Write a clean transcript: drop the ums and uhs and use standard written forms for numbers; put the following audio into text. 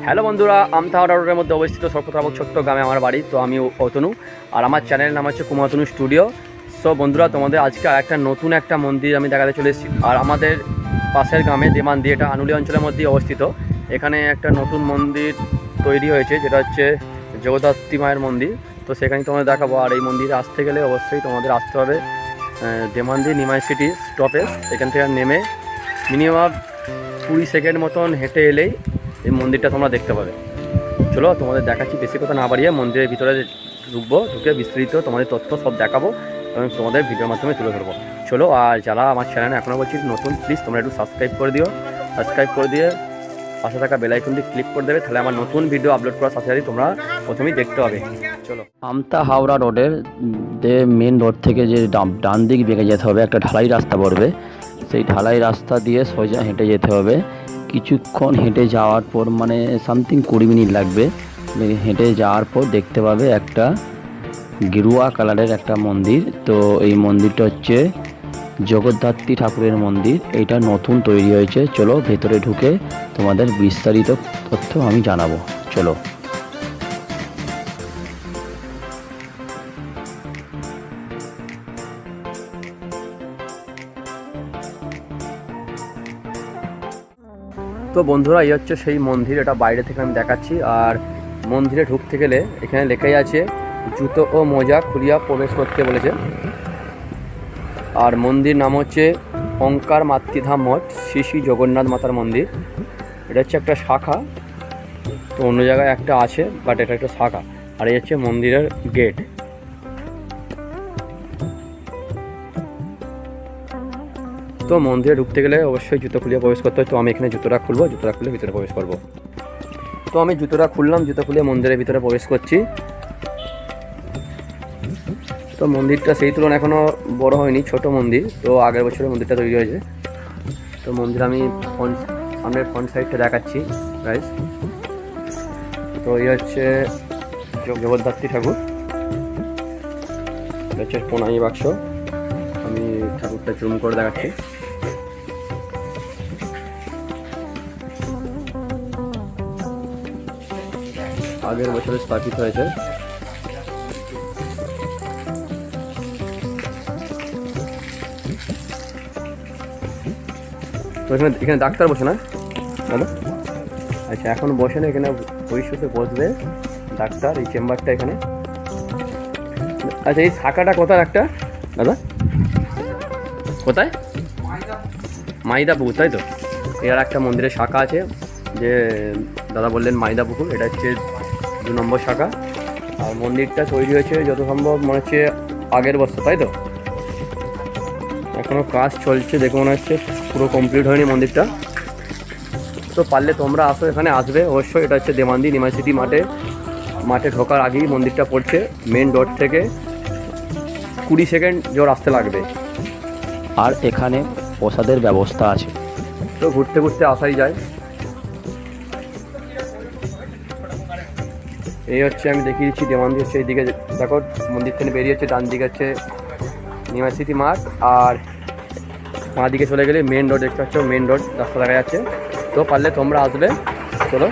Hello বন্ধুরা, আমতা রোডের মধ্যে অবস্থিত সর্বপ্রথম ছোট্ট গ্রামে আমার বাড়ি। তো আমি অতনু, আর আমার চ্যানেলের নাম হচ্ছে কুমারতনু স্টুডিও। সো বন্ধুরা, তোমাদের আজকে একটা নতুন একটা মন্দির আমি দেখাতে চলে এসেছি। আর আমাদের পাশের গ্রামে দেমান্দি, এটা আনুলিয়া অঞ্চলের মধ্যেই অবস্থিত। এখানে একটা নতুন মন্দির তৈরি হয়েছে, যেটা হচ্ছে জগদ্ধাত্রী মায়ের মন্দির। তো সেখানে তোমাদের দেখাবো। আর এই মন্দিরে আসতে গেলে অবশ্যই তোমাদের আসতে হবে দেমান্দি নিমাই সিটি স্টপেজ। এখান থেকে নেমে মিনিমাম 20 সেকেন্ড মতন হেঁটে এলেই এই মন্দিরটা তোমরা দেখতে পাবে। চলো তোমাদের দেখাচ্ছি, বেশি কথা না বাড়িয়ে মন্দিরের ভিতরে ঢুকে বিস্তারিত তোমাদের তথ্য সব দেখাবো এবং তোমাদের ভিডিওর মাধ্যমে তুলে ধরবো। চলো, আর যারা আমার চ্যানেলে এখনও বলছি নতুন, প্লিজ তোমরা একটু সাবস্ক্রাইব করে দিও। সাবস্ক্রাইব করে দিয়ে পাশে থাকা বেল আইকনটি ক্লিক করে দেবে, তাহলে আমার নতুন ভিডিও আপলোড করার সাথে সাথে তোমরা প্রথমেই দেখতে পাবে। চলো, আমতা হাওড়া রোডের যে মেন রোড থেকে যে ডান দিক বেঁকে যেতে হবে, একটা ঢালাই রাস্তা পড়বে। সেই ঢালাই রাস্তা দিয়ে সোজা হেঁটে যেতে হবে। কিছুক্ষণ হেঁটে যাওয়ার পর, মানে সামথিং 20 মিনিট লাগবে। হেঁটে যাওয়ার পর দেখতে পাবে একটা গেরুয়া কালারের একটা মন্দির। তো এই মন্দিরটা হচ্ছে জগদ্ধাত্রী ঠাকুরের মন্দির। এটা নতুন তৈরি হয়েছে। চলো ভেতরে ঢুকে তোমাদের বিস্তারিত তথ্য আমি জানাবো। চলো। তো বন্ধুরা, এই হচ্ছে সেই মন্দির। এটা বাইরে থেকে আমি দেখাচ্ছি। আর মন্দিরে ঢুকতে গেলে এখানে লেখাই আছে জুতো ও মোজা খুলিয়া প্রবেশ করতে বলেছে। আর মন্দির নাম হচ্ছে ওঙ্কার মাতৃধাম মঠ, শ্রী শ্রী জগন্নাথ মাতার মন্দির। এটা হচ্ছে একটা শাখা। তো অন্য জায়গায় একটা আছে, বাট এটা একটা শাখা। আর এই হচ্ছে মন্দিরের গেট। তো মন্দিরে ঢুকতে গেলে অবশ্যই জুতো খুলিয়ে প্রবেশ করতে হয়। তো আমি এখানে জুতোটা খুলবো, জুতোটা খুলে ভিতরে প্রবেশ করব। তো আমি জুতোটা খুললাম, জুতো খুলে মন্দিরের ভিতরে প্রবেশ করছি। তো মন্দিরটা সেই তুলনায় এখনও বড় হয়নি, ছোট মন্দির। তো আগের বছরে মন্দিরটা তৈরি হয়েছে। তো মন্দির আমি ফ্রন্ট সাইডটা দেখাচ্ছি গাইস। তো এই হচ্ছে জগদ্ধাত্রী ঠাকুর। এটা হচ্ছে প্রণামী বাক্স। আমি ঠাকুরটা জুম করে দেখাচ্ছি। আগের বছরে স্থাপিত হয়েছে। তো এখানে ডাক্তার বসে না দাদা? আচ্ছা, এখন বসে না, এখানে ভবিষ্যতে বসবে ডাক্তার। এই চেম্বারটা এখানে। আচ্ছা, এই শাখাটা কোথায় একটা দাদা? কোথায়? মাইদাপুকুর, তাই তো? এর একটা মন্দিরের শাখা আছে, যে দাদা বললেন মাইদাপুকুর। এটা হচ্ছে 2 নম্বর শাখা। আর মন্দিরটা তৈরি হয়েছে যত সম্ভব মনে হচ্ছে আগের বছর, তাই তো? এখনও কাজ চলছে, দেখে মনে হচ্ছে পুরো কমপ্লিট হয়নি মন্দিরটা। তো পারলে তোমরা আসো, এখানে আসবে অবশ্যই। এটা হচ্ছে দেমান্দি নিমাই সিটি মাঠে ঢোকার আগেই মন্দিরটা পড়ছে। মেন রোড থেকে 20 সেকেন্ড জোর আসতে লাগবে। আর এখানে প্রসাদের ব্যবস্থা আছে। তো ঘুরতে ঘুরতে আসাই যায়। এই হচ্ছে, আমি দেখিয়ে দিচ্ছি দেমান্দি হচ্ছে এইদিকে দেখো, মন্দির থেকে বেরিয়ে হচ্ছে ডান দিকে হচ্ছে নিমাই সিটি মাঠ। আর বাঁ দিকে চলে গেলে মেন রোড দেখতে পাচ্ছ, মেন রোড রাস্তা দেখা যাচ্ছে। তো পারলে তোমরা আসবে। চলো।